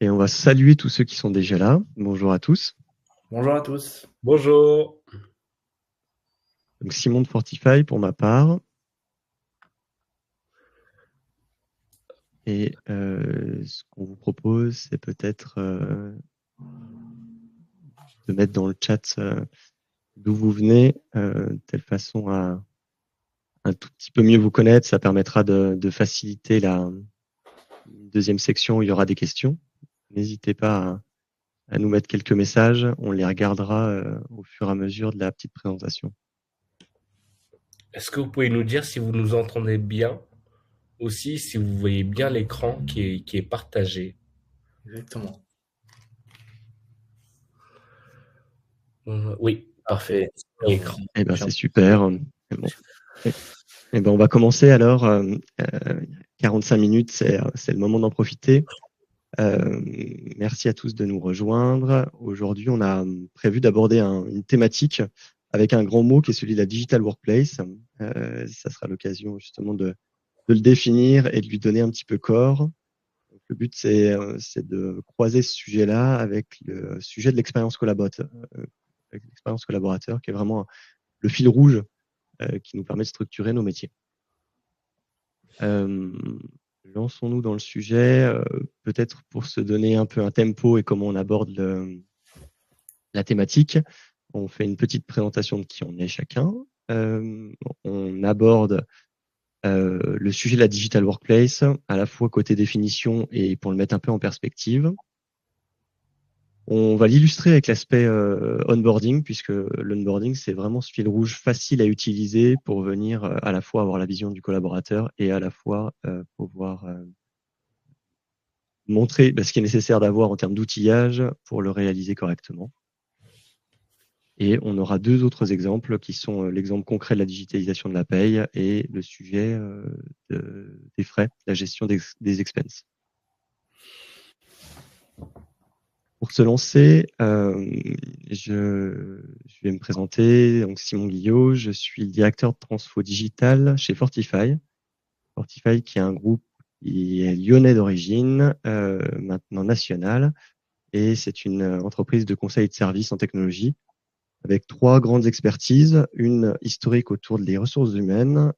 Et on va saluer tous ceux qui sont déjà là. Bonjour à tous. Bonjour à tous. Bonjour. Donc Simon de Fortify pour ma part. Et ce qu'on vous propose, c'est peut-être de mettre dans le chat d'où vous venez, de telle façon à un tout petit peu mieux vous connaître. Ça permettra de faciliter la deuxième section où il y aura des questions. N'hésitez pas à nous mettre quelques messages. On les regardera au fur et à mesure de la petite présentation. Est-ce que vous pouvez nous dire si vous nous entendez bien? Aussi, si vous voyez bien l'écran qui est partagé. Exactement. Oui, parfait. L'écran. Eh ben, c'est super. Bon. Eh ben, on va commencer alors. 45 minutes, c'est le moment d'en profiter. Merci à tous de nous rejoindre. Aujourd'hui, on a prévu d'aborder une thématique avec un grand mot qui est celui de la digital workplace. Ça sera l'occasion justement de le définir et de lui donner un petit peu corps. Donc, le but, c'est de croiser ce sujet-là avec le sujet de l'expérience collaborateur, qui est vraiment le fil rouge qui nous permet de structurer nos métiers. Lançons-nous dans le sujet, peut-être pour se donner un peu un tempo et comment on aborde la thématique. On fait une petite présentation de qui on est chacun. On aborde le sujet de la digital workplace, à la fois côté définition et pour le mettre un peu en perspective. On va l'illustrer avec l'aspect onboarding, puisque l'onboarding, c'est vraiment ce fil rouge facile à utiliser pour venir à la fois avoir la vision du collaborateur et à la fois pouvoir montrer ce qui est nécessaire d'avoir en termes d'outillage pour le réaliser correctement. Et on aura deux autres exemples qui sont l'exemple concret de la digitalisation de la paye et le sujet des frais, la gestion des expenses. Pour se lancer, je vais me présenter. Donc Simon Guillot, je suis le directeur de transfo digital chez Fortify. Fortify qui est un groupe qui est lyonnais d'origine, maintenant national, et c'est une entreprise de conseil et de services en technologie avec trois grandes expertises, une historique autour des ressources humaines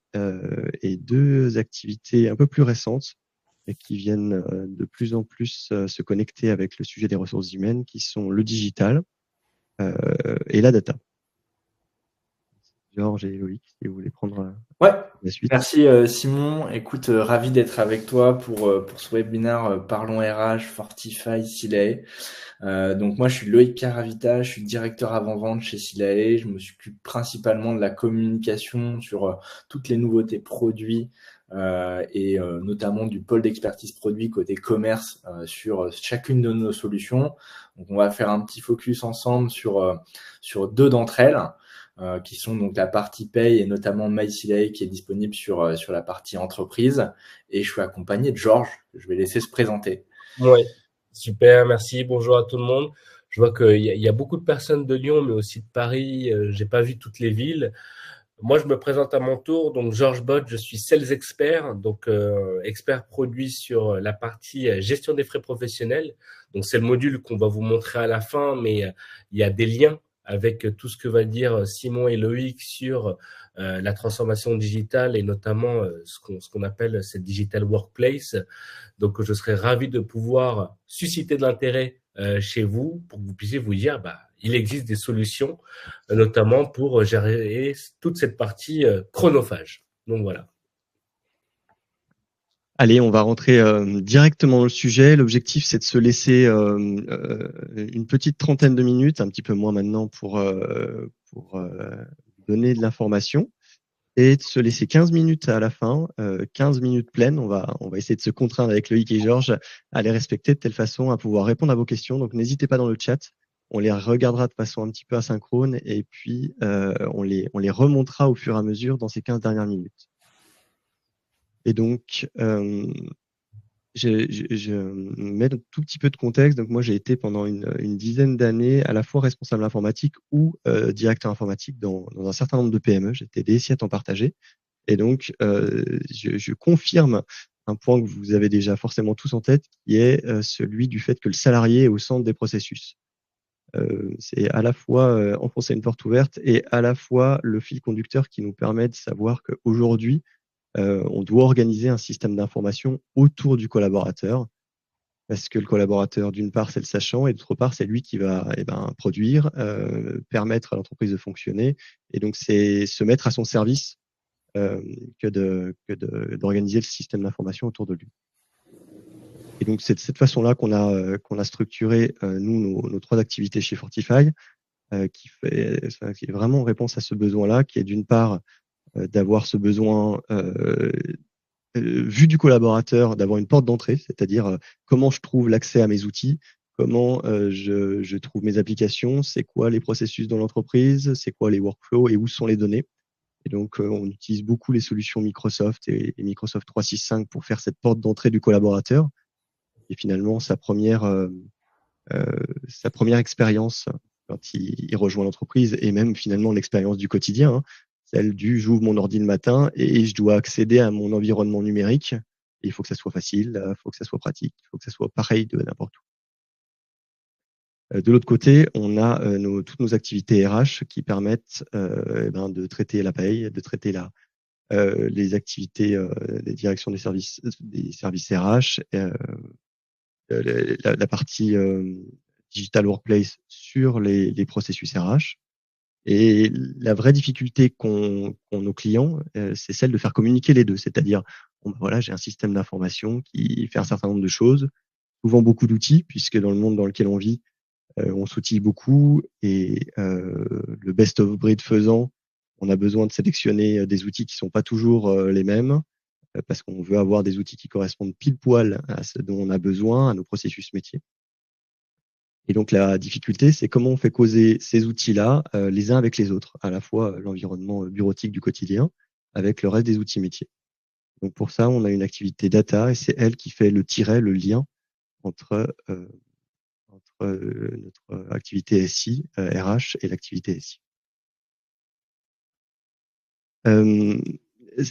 et deux activités un peu plus récentes et qui viennent de plus en plus se connecter avec le sujet des ressources humaines, qui sont le digital et la data. Georges et Loïc, si vous voulez prendre la suite. Merci Simon. Écoute, ravi d'être avec toi pour ce webinaire Parlons RH, Fortify, Silae. Donc moi, je suis Loïc Caravita, je suis directeur avant-vente chez Silae. Je me m'occupe principalement de la communication sur toutes les nouveautés produits et notamment du pôle d'expertise produit côté commerce sur chacune de nos solutions. Donc on va faire un petit focus ensemble sur deux d'entre elles. Qui sont donc la partie paye et notamment MySilae qui est disponible sur la partie entreprise. Et je suis accompagné de Georges, que je vais laisser se présenter. Oui, super, merci. Bonjour à tout le monde. Je vois qu'il y a beaucoup de personnes de Lyon, mais aussi de Paris. J'ai pas vu toutes les villes. Moi, je me présente à mon tour. Donc, Georges Bott, je suis sales expert, donc expert produit sur la partie gestion des frais professionnels. Donc, c'est le module qu'on va vous montrer à la fin, mais il y a des liens avec tout ce que va dire Simon et Loïc sur la transformation digitale et notamment ce qu'on appelle cette digital workplace. Donc, je serais ravi de pouvoir susciter de l'intérêt chez vous pour que vous puissiez vous dire, il existe des solutions, notamment pour gérer toute cette partie chronophage. Donc, voilà. Allez, on va rentrer directement dans le sujet. L'objectif, c'est de se laisser une petite trentaine de minutes, un petit peu moins maintenant, pour donner de l'information et de se laisser 15 minutes à la fin, 15 minutes pleines. On va essayer de se contraindre avec Loïc et Georges à les respecter de telle façon à pouvoir répondre à vos questions. Donc, n'hésitez pas dans le chat. On les regardera de façon un petit peu asynchrone et puis on les remontera au fur et à mesure dans ces 15 dernières minutes. Et donc, je mets un tout petit peu de contexte. Donc, moi, j'ai été pendant une dizaine d'années à la fois responsable informatique ou directeur informatique dans un certain nombre de PME. J'étais DSI à temps partagé. Et donc, je confirme un point que vous avez déjà forcément tous en tête, qui est celui du fait que le salarié est au centre des processus. C'est à la fois enfoncer une porte ouverte et à la fois le fil conducteur qui nous permet de savoir qu'aujourd'hui, on doit organiser un système d'information autour du collaborateur, parce que le collaborateur, d'une part, c'est le sachant, et d'autre part, c'est lui qui va produire, permettre à l'entreprise de fonctionner, et donc c'est se mettre à son service d'organiser le système d'information autour de lui. Et donc c'est de cette façon-là qu'on a structuré nous nos 3 activités chez Fortify, qui est vraiment en réponse à ce besoin-là, qui est d'une part d'avoir ce besoin vu du collaborateur, d'avoir une porte d'entrée, c'est-à-dire comment je trouve l'accès à mes outils, comment je trouve mes applications, c'est quoi les processus dans l'entreprise, c'est quoi les workflows et où sont les données. Et donc, on utilise beaucoup les solutions Microsoft et Microsoft 365 pour faire cette porte d'entrée du collaborateur. Et finalement, sa première expérience quand il rejoint l'entreprise, et même finalement l'expérience du quotidien, hein, celle du j'ouvre mon ordi le matin et je dois accéder à mon environnement numérique. Et il faut que ça soit facile, il faut que ça soit pratique, il faut que ça soit pareil de n'importe où. De l'autre côté, on a toutes nos activités RH qui permettent de traiter la paye, de traiter les activités des directions des services RH, la partie digital workplace sur les processus RH. Et la vraie difficulté qu'ont nos clients, c'est celle de faire communiquer les deux. C'est-à-dire, voilà, j'ai un système d'information qui fait un certain nombre de choses, souvent beaucoup d'outils, puisque dans le monde dans lequel on vit, on s'outille beaucoup, et le best of breed faisant, on a besoin de sélectionner des outils qui sont pas toujours les mêmes, parce qu'on veut avoir des outils qui correspondent pile poil à ce dont on a besoin, à nos processus métiers. Et donc la difficulté, c'est comment on fait causer ces outils-là les uns avec les autres, à la fois l'environnement bureautique du quotidien avec le reste des outils métiers. Donc pour ça, on a une activité data, et c'est elle qui fait le lien entre notre activité SI, RH, et l'activité SI.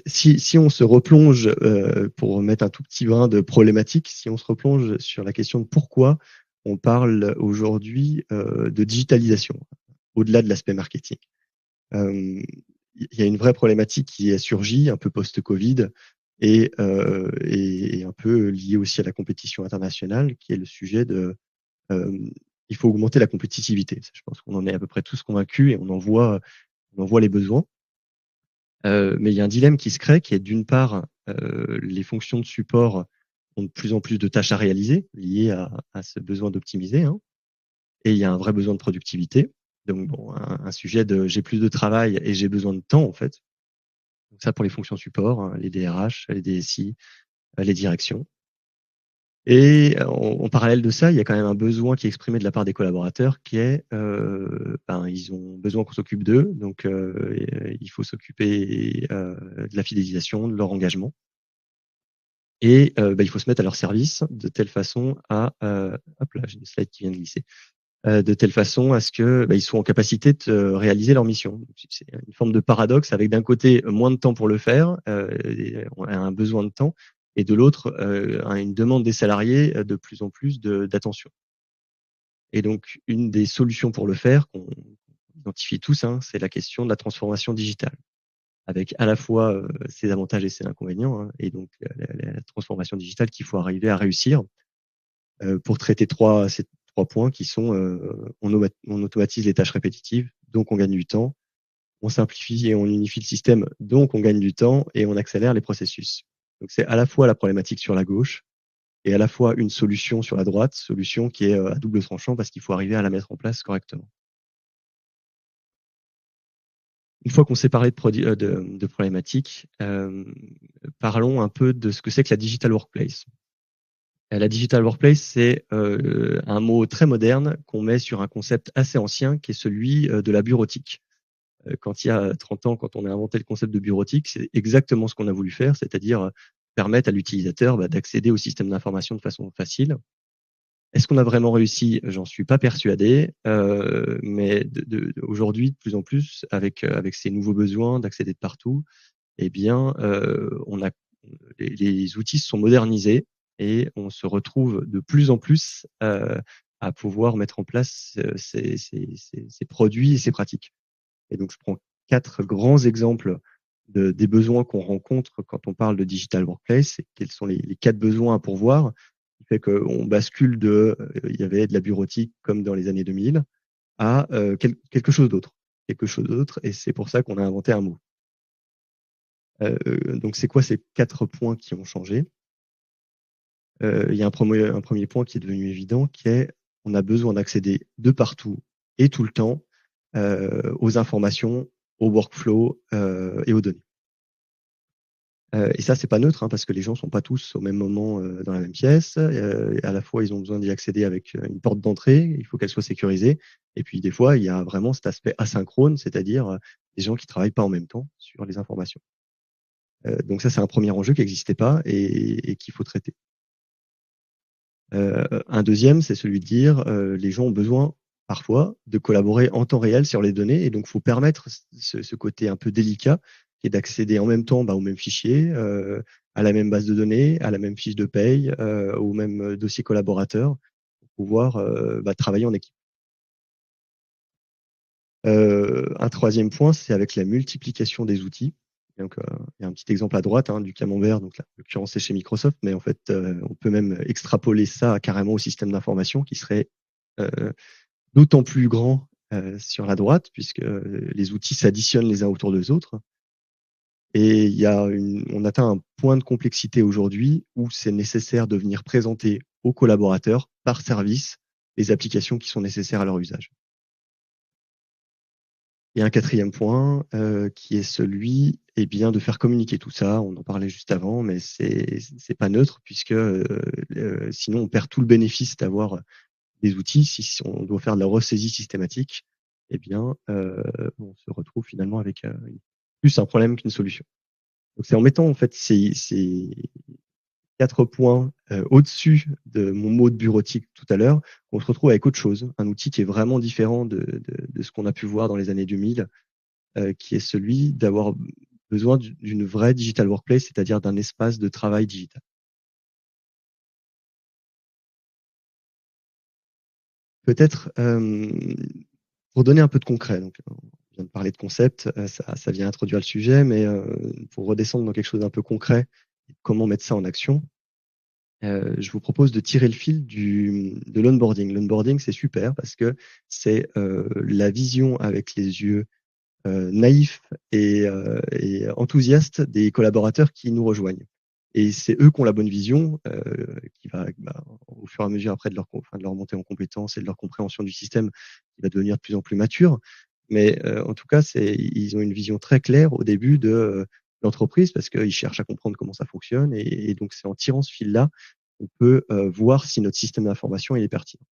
Si on se replonge, pour mettre un tout petit brin de problématique, si on se replonge sur la question de pourquoi on parle aujourd'hui de digitalisation, au-delà de l'aspect marketing. Il y a une vraie problématique qui a surgi un peu post-Covid et un peu liée aussi à la compétition internationale, qui est le sujet de il faut augmenter la compétitivité. Je pense qu'on en est à peu près tous convaincus, et on en voit les besoins. Mais il y a un dilemme qui se crée, qui est d'une part les fonctions de support ont de plus en plus de tâches à réaliser liées à ce besoin d'optimiser, hein, et il y a un vrai besoin de productivité. Donc bon, un sujet de j'ai plus de travail et j'ai besoin de temps en fait. Donc ça pour les fonctions support, hein, les DRH, les DSI, les directions. Et en parallèle de ça, il y a quand même un besoin qui est exprimé de la part des collaborateurs, qui est ils ont besoin qu'on s'occupe d'eux, donc il faut s'occuper de la fidélisation, de leur engagement, et il faut se mettre à leur service de telle façon à hop là, j'ai une slide qui vient de glisser, de telle façon à ce que ils soient en capacité de réaliser leur mission. C'est une forme de paradoxe, avec d'un côté moins de temps pour le faire, on a un besoin de temps, et de l'autre, une demande des salariés de plus en plus d'attention. Et donc, une des solutions pour le faire, qu'on identifie tous, hein, c'est la question de la transformation digitale, avec à la fois ses avantages et ses inconvénients, hein, et donc la transformation digitale qu'il faut arriver à réussir pour traiter ces 3 points qui sont on automatise les tâches répétitives, donc on gagne du temps, on simplifie et on unifie le système, donc on gagne du temps, et on accélère les processus. Donc c'est à la fois la problématique sur la gauche et à la fois une solution sur la droite, solution qui est à double tranchant, parce qu'il faut arriver à la mettre en place correctement. Une fois qu'on s'est parlé de problématiques, parlons un peu de ce que c'est que la digital workplace. La digital workplace, c'est un mot très moderne qu'on met sur un concept assez ancien, qui est celui de la bureautique. Quand il y a 30 ans, quand on a inventé le concept de bureautique, c'est exactement ce qu'on a voulu faire, c'est-à-dire permettre à l'utilisateur d'accéder au système d'information de façon facile. Est-ce qu'on a vraiment réussi? J'en suis pas persuadé, mais aujourd'hui, de plus en plus, avec ces nouveaux besoins d'accéder de partout, eh bien, les outils se sont modernisés et on se retrouve de plus en plus à pouvoir mettre en place ces produits et ces pratiques. Et donc, je prends 4 grands exemples des besoins qu'on rencontre quand on parle de digital workplace. Et quels sont les 4 besoins à pourvoir, qui fait qu'on bascule il y avait de la bureautique comme dans les années 2000 à quelque chose d'autre. Et c'est pour ça qu'on a inventé un mot. Donc, c'est quoi ces 4 points qui ont changé? Il y a un premier point qui est devenu évident, qui est on a besoin d'accéder de partout et tout le temps aux informations, aux workflows et aux données. Et ça, c'est pas neutre, parce que les gens sont pas tous au même moment dans la même pièce. À la fois, ils ont besoin d'y accéder avec une porte d'entrée, il faut qu'elle soit sécurisée. Et puis, des fois, il y a vraiment cet aspect asynchrone, c'est-à-dire des gens qui travaillent pas en même temps sur les informations. Donc ça, c'est un premier enjeu qui n'existait pas et qu'il faut traiter. Un deuxième, c'est celui de dire les gens ont besoin parfois de collaborer en temps réel sur les données, et donc il faut permettre ce côté un peu délicat qui est d'accéder en même temps au même fichier, à la même base de données, à la même fiche de paye, au même dossier collaborateur, pour pouvoir travailler en équipe. Un troisième point, c'est avec la multiplication des outils. Donc, il y a un petit exemple à droite du camembert, donc là, en l'occurrence c'est chez Microsoft, mais en fait on peut même extrapoler ça carrément au système d'information qui serait d'autant plus grand sur la droite, puisque les outils s'additionnent les uns autour des autres. Et on atteint un point de complexité aujourd'hui où c'est nécessaire de venir présenter aux collaborateurs par service les applications qui sont nécessaires à leur usage. Et un quatrième point qui est celui de faire communiquer tout ça. On en parlait juste avant, mais c'est pas neutre, puisque sinon on perd tout le bénéfice d'avoir des outils. Si on doit faire de la ressaisie systématique, on se retrouve finalement avec plus un problème qu'une solution. Donc c'est en mettant en fait ces 4 points au-dessus de mon mot de bureautique tout à l'heure qu'on se retrouve avec autre chose, un outil qui est vraiment différent de ce qu'on a pu voir dans les années 2000, qui est celui d'avoir besoin d'une vraie digital workplace, c'est-à-dire d'un espace de travail digital. Peut-être pour donner un peu de concret, donc on vient de parler de concept, ça vient introduire le sujet, mais pour redescendre dans quelque chose d'un peu concret, comment mettre ça en action, je vous propose de tirer le fil de l'onboarding. L'onboarding, c'est super parce que c'est la vision avec les yeux naïfs et enthousiastes des collaborateurs qui nous rejoignent. Et c'est eux qui ont la bonne vision, qui va, au fur et à mesure après de leur montée en compétences et de leur compréhension du système, qui va devenir de plus en plus mature. Mais en tout cas, ils ont une vision très claire au début de l'entreprise parce qu'ils cherchent à comprendre comment ça fonctionne. Et donc, c'est en tirant ce fil-là qu'on peut voir si notre système d'information est pertinent.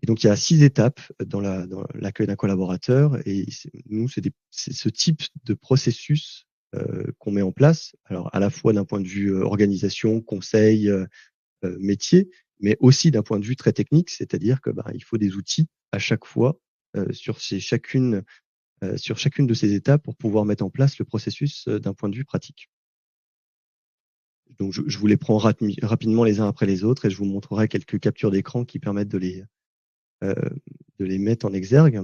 Et donc, il y a 6 étapes dans l'accueil d'un collaborateur. Et nous, c'est ce type de processus qu'on met en place. Alors, à la fois d'un point de vue organisation, conseil, métier, mais aussi d'un point de vue très technique, c'est-à-dire que il faut des outils à chaque fois sur chacune de ces étapes pour pouvoir mettre en place le processus d'un point de vue pratique. Donc, je vous les prends rapidement les uns après les autres et je vous montrerai quelques captures d'écran qui permettent de les mettre en exergue.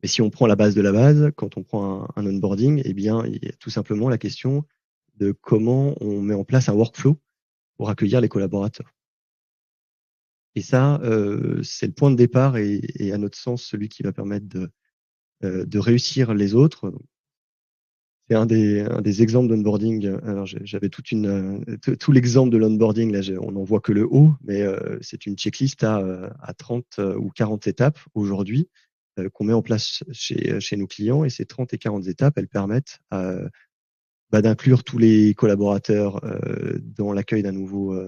Mais si on prend la base de la base, quand on prend un onboarding, il y a tout simplement la question de comment on met en place un workflow pour accueillir les collaborateurs. Et ça, c'est le point de départ et à notre sens, celui qui va permettre de réussir les autres. C'est un des exemples d'onboarding. Alors, j'avais tout l'exemple de l'onboarding. Là, on n'en voit que le haut, mais c'est une checklist à 30 ou 40 étapes aujourd'hui qu'on met en place chez nos clients. Et ces 30 et 40 étapes, elles permettent d'inclure tous les collaborateurs dans l'accueil d'un nouveau,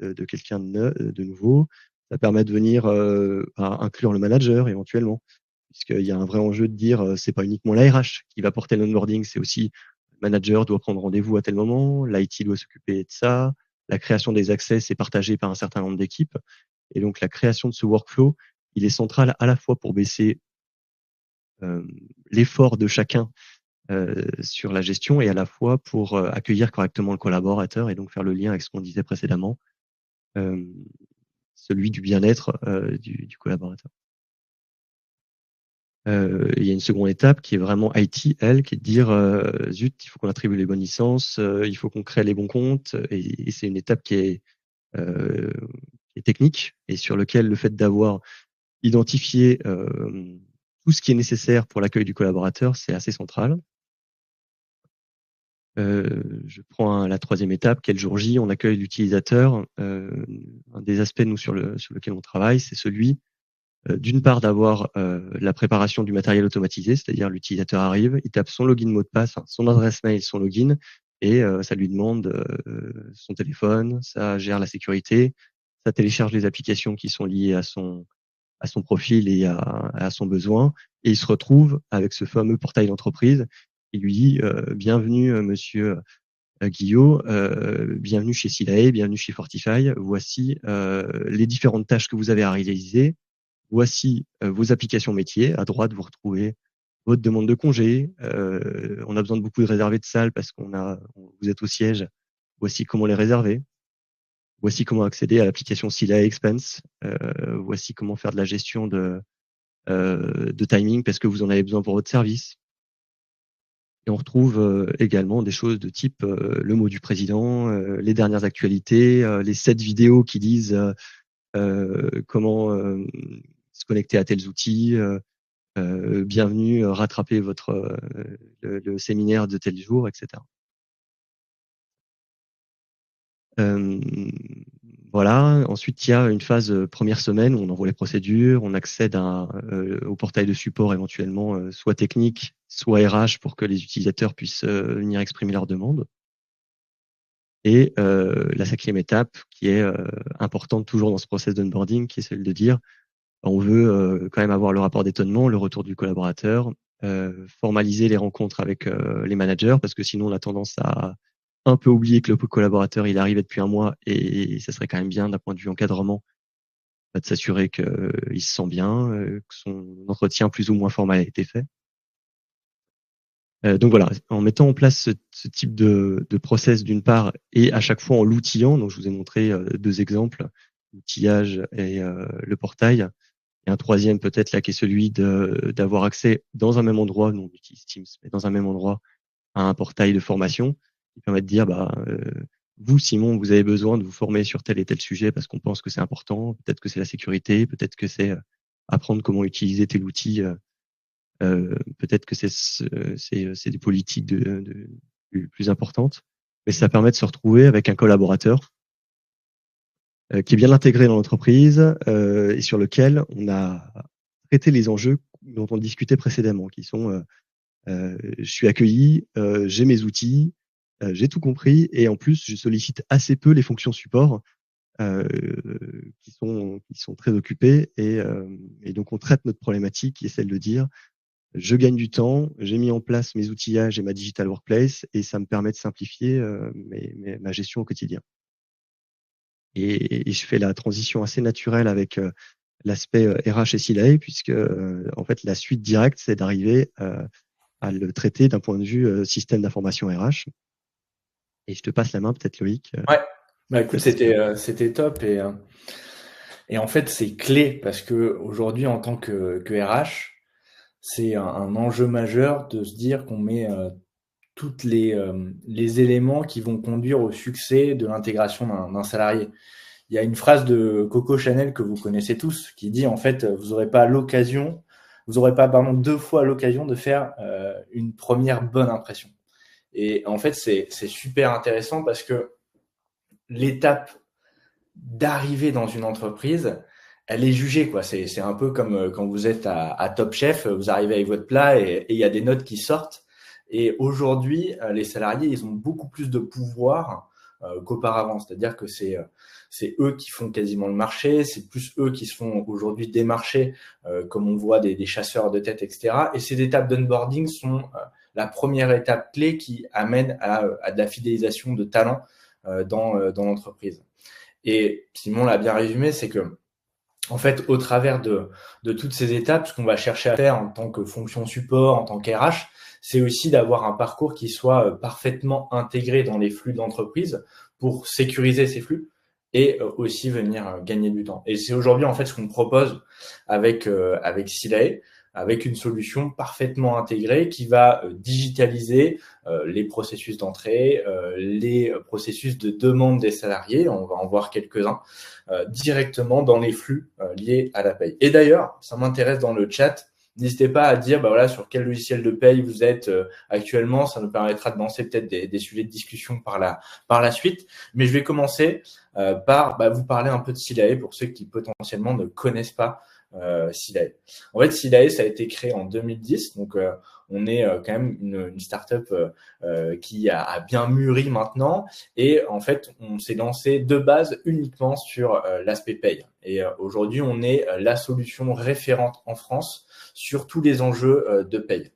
de quelqu'un de nouveau. Ça permet de venir à inclure le manager éventuellement, puisqu'il y a un vrai enjeu de dire c'est pas uniquement l'ARH qui va porter l'onboarding, c'est aussi le manager doit prendre rendez-vous à tel moment, l'IT doit s'occuper de ça, la création des accès c'est partagé par un certain nombre d'équipes, et donc la création de ce workflow, il est central à la fois pour baisser l'effort de chacun sur la gestion et à la fois pour accueillir correctement le collaborateur et donc faire le lien avec ce qu'on disait précédemment, celui du bien-être du collaborateur. Il y a une seconde étape qui est vraiment IT, elle, qui est de dire zut, il faut qu'on attribue les bonnes licences, il faut qu'on crée les bons comptes, et c'est une étape qui est technique et sur lequel le fait d'avoir identifié tout ce qui est nécessaire pour l'accueil du collaborateur, c'est assez central. Je prends la troisième étape, qui est le jour J, on accueille l'utilisateur. Un des aspects nous sur lequel on travaille, c'est celui d'une part d'avoir la préparation du matériel automatisé, c'est-à-dire l'utilisateur arrive, il tape son login mot de passe, son adresse mail, son login, et ça lui demande son téléphone, ça gère la sécurité, ça télécharge les applications qui sont liées à son profil et à son besoin, et il se retrouve avec ce fameux portail d'entreprise. Il lui dit bienvenue monsieur Guillot, bienvenue chez Silae, bienvenue chez Fortify. Voici les différentes tâches que vous avez à réaliser. Voici vos applications métiers. À droite, vous retrouvez votre demande de congé. On a besoin de beaucoup de réserver de salles parce vous êtes au siège. Voici comment les réserver. Voici comment accéder à l'application Silae Expense. Voici comment faire de la gestion de timing parce que vous en avez besoin pour votre service. Et on retrouve également des choses de type le mot du président, les dernières actualités, les 7 vidéos qui disent comment se connecter à tels outils, bienvenue, rattraper le séminaire de tel jour, etc. Voilà. Ensuite, il y a une phase première semaine où on envoie les procédures, on accède au portail de support éventuellement, soit technique, soit RH, pour que les utilisateurs puissent venir exprimer leurs demandes. Et la 5e étape, qui est importante toujours dans ce process d'onboarding, qui est celle de dire on veut quand même avoir le rapport d'étonnement, le retour du collaborateur, formaliser les rencontres avec les managers, parce que sinon on a tendance à un peu oublier que le collaborateur il arrive depuis un mois, et ça serait quand même bien d'un point de vue encadrement de s'assurer qu'il se sent bien, que son entretien plus ou moins formel a été fait. Donc voilà, en mettant en place ce type de process d'une part, et à chaque fois en l'outillant, donc je vous ai montré 2 exemples, l'outillage et le portail. Et un troisième peut-être là qui est celui d'avoir accès dans un même endroit, nous on utilise Teams, mais dans un même endroit, à un portail de formation qui permet de dire vous Simon, vous avez besoin de vous former sur tel et tel sujet parce qu'on pense que c'est important, peut-être que c'est la sécurité, peut-être que c'est apprendre comment utiliser tel outil, peut-être que c'est des politiques plus importantes, mais ça permet de se retrouver avec un collaborateur qui est bien intégré dans l'entreprise et sur lequel on a traité les enjeux dont on discutait précédemment, qui sont je suis accueilli, j'ai mes outils, j'ai tout compris, et en plus je sollicite assez peu les fonctions support qui sont très occupées, et donc on traite notre problématique qui est celle de dire je gagne du temps, j'ai mis en place mes outillages et ma digital workplace, et ça me permet de simplifier ma gestion au quotidien. Et je fais la transition assez naturelle avec l'aspect RH et Silae, puisque en fait la suite directe, c'est d'arriver à le traiter d'un point de vue système d'information RH. Et je te passe la main, peut-être Loïc. Ouais. Bah écoute, c'était top, et en fait c'est clé parce que aujourd'hui en tant que RH, c'est un enjeu majeur de se dire qu'on met toutes les éléments qui vont conduire au succès de l'intégration d'un salarié. Il y a une phrase de Coco Chanel que vous connaissez tous qui dit en fait vous aurez pas 2 fois l'occasion de faire une première bonne impression. Et en fait c'est super intéressant parce que l'étape d'arriver dans une entreprise, elle est jugée quoi. C'est un peu comme quand vous êtes à Top Chef, vous arrivez avec votre plat et il y a des notes qui sortent. Et aujourd'hui, les salariés, ils ont beaucoup plus de pouvoir qu'auparavant. C'est-à-dire que c'est eux qui font quasiment le marché, c'est plus eux qui se font aujourd'hui démarcher, comme on voit des chasseurs de tête, etc. Et ces étapes d'onboarding sont la première étape clé qui amène à de la fidélisation de talents dans l'entreprise. Et Simon l'a bien résumé, c'est que en fait, au travers de toutes ces étapes, ce qu'on va chercher à faire en tant que fonction support, en tant qu'RH, c'est aussi d'avoir un parcours qui soit parfaitement intégré dans les flux de l'entreprise pour sécuriser ces flux et aussi venir gagner du temps. Et c'est aujourd'hui en fait ce qu'on propose avec Silae, avec une solution parfaitement intégrée qui va digitaliser les processus d'entrée, les processus de demande des salariés, on va en voir quelques-uns, directement dans les flux liés à la paye. Et d'ailleurs, ça m'intéresse dans le chat, n'hésitez pas à dire voilà, sur quel logiciel de paye vous êtes actuellement, ça nous permettra de lancer peut-être des sujets de discussion par la suite. Mais je vais commencer par vous parler un peu de Silae pour ceux qui potentiellement ne connaissent pas Silae. En fait, Silae, ça a été créé en 2010, donc on est quand même une startup qui a bien mûri maintenant, et en fait, on s'est lancé de base uniquement sur l'aspect paye. Et aujourd'hui, on est la solution référente en France sur tous les enjeux de paye.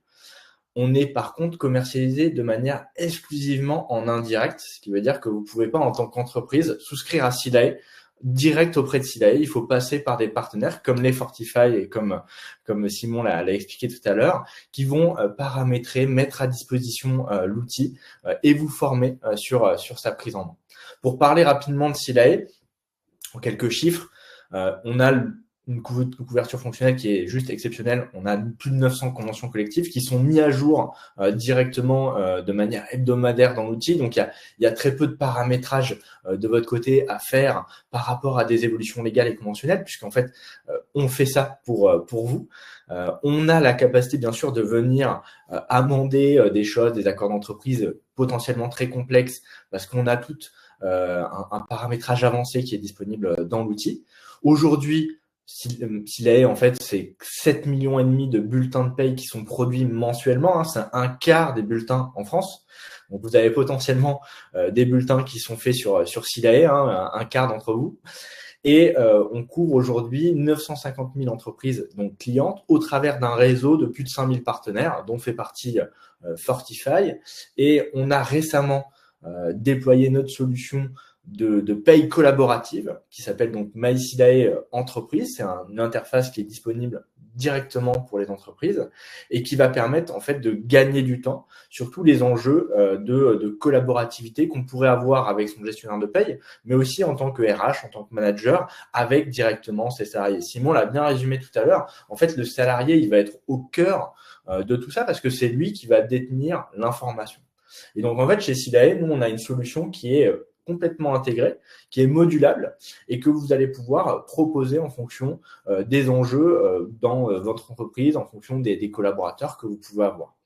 On est par contre commercialisé de manière exclusivement en indirect, ce qui veut dire que vous ne pouvez pas en tant qu'entreprise souscrire à Silae direct auprès de Silae. Il faut passer par des partenaires comme les Fortify et comme Simon l'a expliqué tout à l'heure, qui vont paramétrer, mettre à disposition l'outil et vous former sur sa prise en main. Pour parler rapidement de Silae, en quelques chiffres, on a une couverture fonctionnelle qui est juste exceptionnelle. On a plus de 900 conventions collectives qui sont mises à jour directement de manière hebdomadaire dans l'outil. Donc, il y a très peu de paramétrage de votre côté à faire par rapport à des évolutions légales et conventionnelles, puisqu'en fait, on fait ça pour vous. On a la capacité, bien sûr, de venir amender des choses, des accords d'entreprise potentiellement très complexes, parce qu'on a tout un paramétrage avancé qui est disponible dans l'outil. Aujourd'hui, Silae, en fait, c'est 7,5 millions de bulletins de paye qui sont produits mensuellement. Hein, c'est un quart des bulletins en France. Donc, vous avez potentiellement des bulletins qui sont faits sur Silae, hein, un quart d'entre vous. Et on couvre aujourd'hui 950 000 entreprises donc clientes au travers d'un réseau de plus de 5 000 partenaires dont fait partie Fortify. Et on a récemment déployé notre solution de paye collaborative qui s'appelle donc MySilae Entreprise. C'est une interface qui est disponible directement pour les entreprises et qui va permettre en fait de gagner du temps sur tous les enjeux de collaborativité qu'on pourrait avoir avec son gestionnaire de paye, mais aussi en tant que RH, en tant que manager, avec directement ses salariés. Simon l'a bien résumé tout à l'heure. En fait, le salarié, il va être au cœur de tout ça parce que c'est lui qui va détenir l'information. Et donc, en fait, chez Silae, nous, on a une solution qui est complètement intégrée, qui est modulable et que vous allez pouvoir proposer en fonction des enjeux dans votre entreprise, en fonction des collaborateurs que vous pouvez avoir.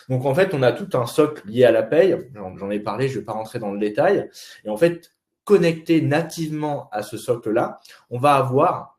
Donc, en fait, on a tout un socle lié à la paye. J'en ai parlé, je ne vais pas rentrer dans le détail. Et en fait, connecté nativement à ce socle-là, on va avoir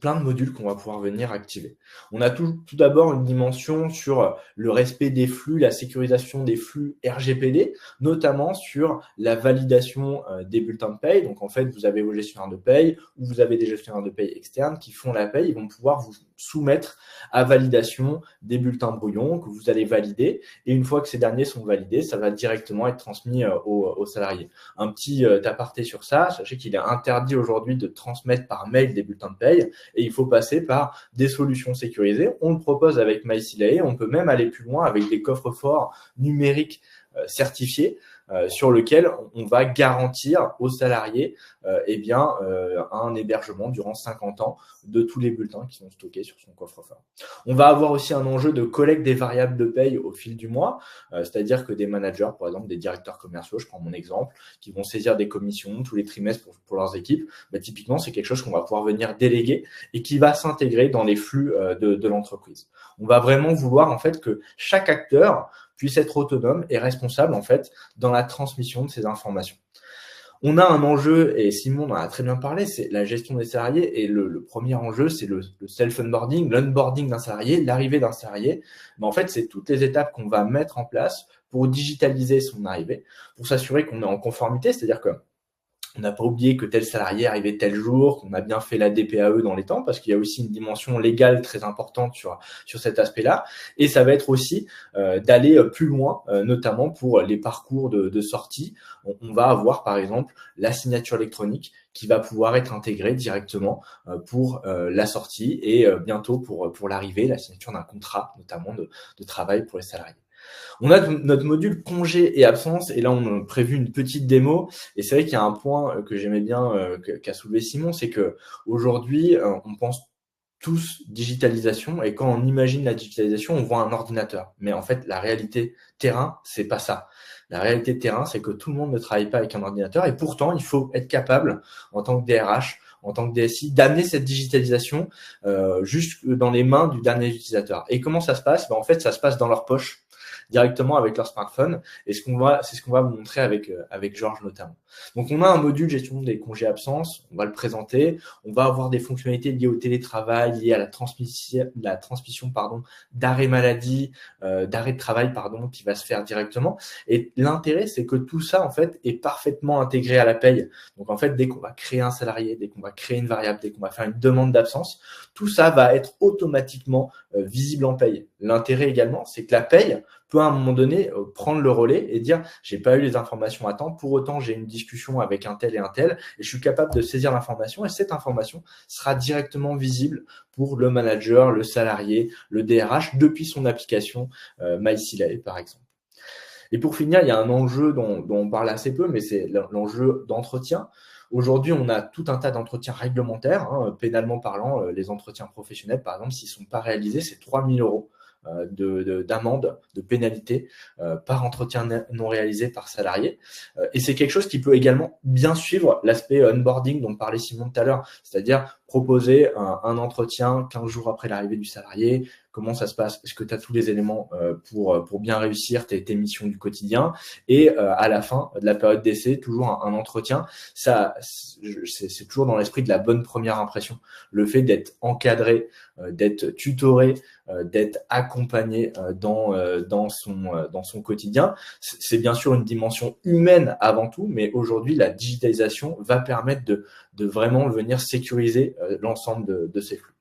plein de modules qu'on va pouvoir venir activer. On a tout d'abord une dimension sur le respect des flux, la sécurisation des flux RGPD, notamment sur la validation des bulletins de paye. Donc en fait, vous avez vos gestionnaires de paye ou vous avez des gestionnaires de paye externes qui font la paye. Ils vont pouvoir vous soumettre à validation des bulletins brouillons que vous allez valider. Et une fois que ces derniers sont validés, ça va directement être transmis aux salariés. Un petit aparté sur ça, sachez qu'il est interdit aujourd'hui de transmettre par mail des bulletins de paye. Et il faut passer par des solutions sécurisées. On le propose avec MySilae. On peut même aller plus loin avec des coffres-forts numériques certifiés sur lequel on va garantir aux salariés un hébergement durant 50 ans de tous les bulletins qui sont stockés sur son coffre-fort. On va avoir aussi un enjeu de collecte des variables de paye au fil du mois, c'est-à-dire que des managers, par exemple des directeurs commerciaux, je prends mon exemple, qui vont saisir des commissions tous les trimestres pour leurs équipes, typiquement c'est quelque chose qu'on va pouvoir venir déléguer et qui va s'intégrer dans les flux de l'entreprise. On va vraiment vouloir en fait que chaque acteur puisse être autonome et responsable en fait dans la transmission de ces informations. On a un enjeu, et Simon en a très bien parlé, c'est la gestion des salariés. Et le premier enjeu, c'est le self-onboarding, l'onboarding d'un salarié, l'arrivée d'un salarié. Mais en fait, c'est toutes les étapes qu'on va mettre en place pour digitaliser son arrivée, pour s'assurer qu'on est en conformité, c'est-à-dire que On n'a pas oublié que tel salarié arrivait tel jour, qu'on a bien fait la DPAE dans les temps, parce qu'il y a aussi une dimension légale très importante sur cet aspect-là. Et ça va être aussi d'aller plus loin, notamment pour les parcours de sortie. On va avoir par exemple la signature électronique qui va pouvoir être intégrée directement pour la sortie et bientôt pour l'arrivée, la signature d'un contrat, notamment de travail pour les salariés. On a notre module congé et absence, et là on a prévu une petite démo. Et c'est vrai qu'il y a un point que j'aimais bien qu'a soulevé Simon, c'est que aujourd'hui on pense tous digitalisation, et quand on imagine la digitalisation, on voit un ordinateur. Mais en fait, la réalité terrain, c'est pas ça. La réalité terrain, c'est que tout le monde ne travaille pas avec un ordinateur, et pourtant il faut être capable en tant que DRH, en tant que DSI, d'amener cette digitalisation juste dans les mains du dernier utilisateur. Et comment ça se passe? En fait, ça se passe dans leur poche, directement avec leur smartphone, et c'est ce qu'on va vous montrer avec Georges notamment. Donc on a un module gestion des congés absences, on va le présenter, on va avoir des fonctionnalités liées au télétravail, liées à la transmission d'arrêt maladie, d'arrêt de travail qui va se faire directement. Et l'intérêt, c'est que tout ça en fait est parfaitement intégré à la paye. Donc en fait, dès qu'on va créer un salarié, dès qu'on va créer une variable, dès qu'on va faire une demande d'absence, tout ça va être automatiquement visible en paye. L'intérêt également, c'est que la paye peut à un moment donné prendre le relais et dire j'ai pas eu les informations à temps, pour autant j'ai une discussion avec un tel et je suis capable de saisir l'information, et cette information sera directement visible pour le manager, le salarié, le DRH depuis son application MySilae par exemple. Et pour finir, il y a un enjeu dont on parle assez peu, mais c'est l'enjeu d'entretien. Aujourd'hui, on a tout un tas d'entretiens réglementaires, pénalement parlant, les entretiens professionnels, par exemple, s'ils ne sont pas réalisés, c'est 3 000 € d'amende, de pénalité par entretien non réalisé par salarié. Et c'est quelque chose qui peut également bien suivre l'aspect onboarding dont parlait Simon tout à l'heure, c'est-à-dire proposer un entretien 15 jours après l'arrivée du salarié. Comment ça se passe? Est-ce que tu as tous les éléments pour bien réussir tes missions du quotidien? Et à la fin de la période d'essai, toujours un entretien. Ça, c'est toujours dans l'esprit de la bonne première impression. Le fait d'être encadré, d'être tutoré, d'être accompagné dans son quotidien, c'est bien sûr une dimension humaine avant tout, mais aujourd'hui la digitalisation va permettre de vraiment venir sécuriser l'ensemble de ces flux.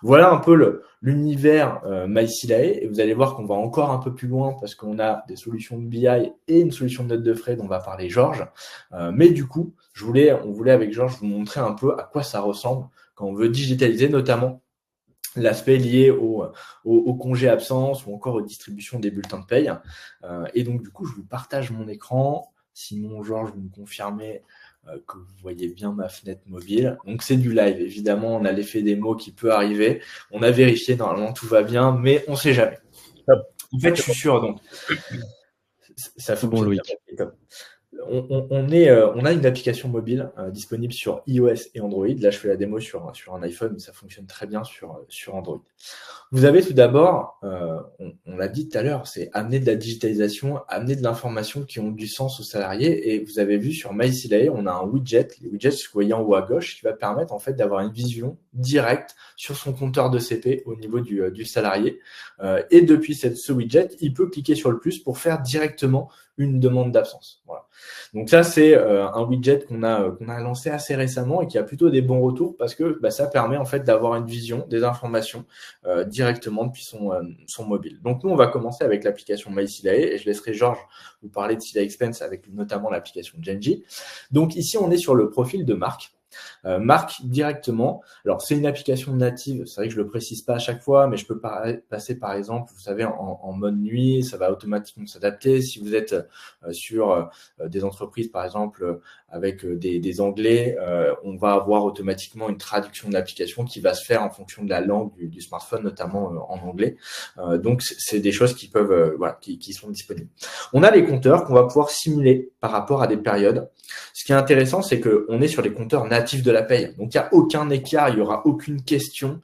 Voilà un peu l'univers MySilae, et vous allez voir qu'on va encore un peu plus loin parce qu'on a des solutions de BI et une solution de note de frais dont va parler Georges. Mais du coup, on voulait avec Georges vous montrer un peu à quoi ça ressemble quand on veut digitaliser, notamment l'aspect lié au congé absence ou encore aux distributions des bulletins de paye. Et donc du coup, je vous partage mon écran. Simon, Georges, vous me confirmez que vous voyez bien ma fenêtre mobile. Donc c'est du live, évidemment, on a l'effet démo qui peut arriver. On a vérifié, normalement tout va bien, mais on sait jamais. En fait, je suis sûr, donc ça fait bon, Loïc. On a une application mobile disponible sur iOS et Android. Là, je fais la démo sur un iPhone, mais ça fonctionne très bien sur Android. Vous avez tout d'abord, on l'a dit tout à l'heure, c'est amener de la digitalisation, amener de l'information qui ont du sens aux salariés. Et vous avez vu sur MySilae, on a un widget, les widgets que vous voyez en haut à gauche, qui va permettre en fait d'avoir une vision directe sur son compteur de CP au niveau du salarié. Et depuis ce widget, il peut cliquer sur le plus pour faire directement une demande d'absence. Voilà. Donc ça, c'est un widget qu'on a lancé assez récemment et qui a plutôt des bons retours parce que ça permet en fait d'avoir une vision des informations directement depuis son mobile. Donc nous, on va commencer avec l'application MySilae et je laisserai Georges vous parler de Silae Expense avec notamment l'application Genji. Donc ici, on est sur le profil de Marc. Marc directement. Alors c'est une application native, c'est vrai que je le précise pas à chaque fois, mais je peux passer par exemple, vous savez, en mode nuit, ça va automatiquement s'adapter. Si vous êtes sur des entreprises par exemple avec des anglais, on va avoir automatiquement une traduction de l'application qui va se faire en fonction de la langue du smartphone, notamment en anglais. Donc c'est des choses qui peuvent qui sont disponibles. On a les compteurs qu'on va pouvoir simuler par rapport à des périodes. Ce qui est intéressant, c'est qu'on est sur les compteurs natifs de la paye. Donc, il n'y a aucun écart, il n'y aura aucune question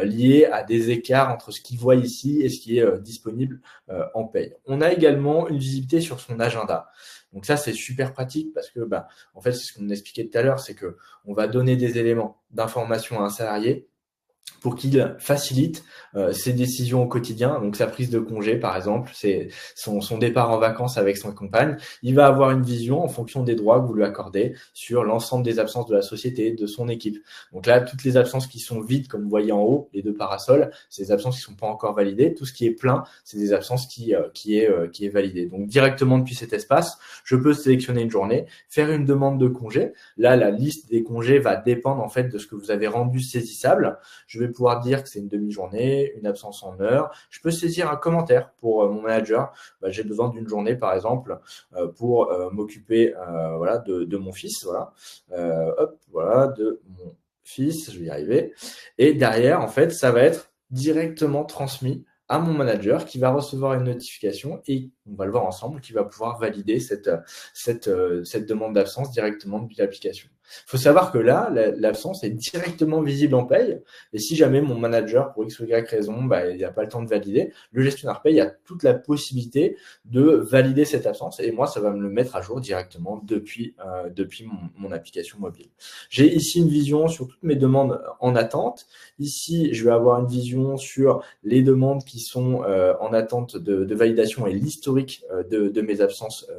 liée à des écarts entre ce qu'il voit ici et ce qui est disponible en paye. On a également une visibilité sur son agenda. Donc ça, c'est super pratique parce que, en fait, c'est ce qu'on expliquait tout à l'heure, c'est que on va donner des éléments d'information à un salarié. pour qu'il facilite ses décisions au quotidien, donc sa prise de congé par exemple, c'est son départ en vacances avec son compagne. Il va avoir une vision en fonction des droits que vous lui accordez sur l'ensemble des absences de la société, de son équipe. Donc là, toutes les absences qui sont vides, comme vous voyez en haut, les deux parasols, c'est des absences qui sont pas encore validées. Tout ce qui est plein, c'est des absences qui est validé. Donc directement depuis cet espace, je peux sélectionner une journée, faire une demande de congé. Là, la liste des congés va dépendre en fait de ce que vous avez rendu saisissable. Je vais pouvoir dire que c'est une demi-journée, une absence en heure. Je peux saisir un commentaire pour mon manager. J'ai besoin d'une journée, par exemple, pour m'occuper voilà, de mon fils. Voilà. Voilà, de mon fils, je vais y arriver. Et derrière, en fait, ça va être directement transmis à mon manager qui va recevoir une notification et on va le voir ensemble, qui va pouvoir valider cette demande d'absence directement depuis l'application. Il faut savoir que là, l'absence est directement visible en paye. Et si jamais mon manager, pour X ou Y raison, il n'a pas le temps de valider, le gestionnaire paye a toute la possibilité de valider cette absence. Et moi, ça va me le mettre à jour directement depuis mon application mobile. J'ai ici une vision sur toutes mes demandes en attente. Ici, je vais avoir une vision sur les demandes qui sont en attente de validation et l'historique de mes absences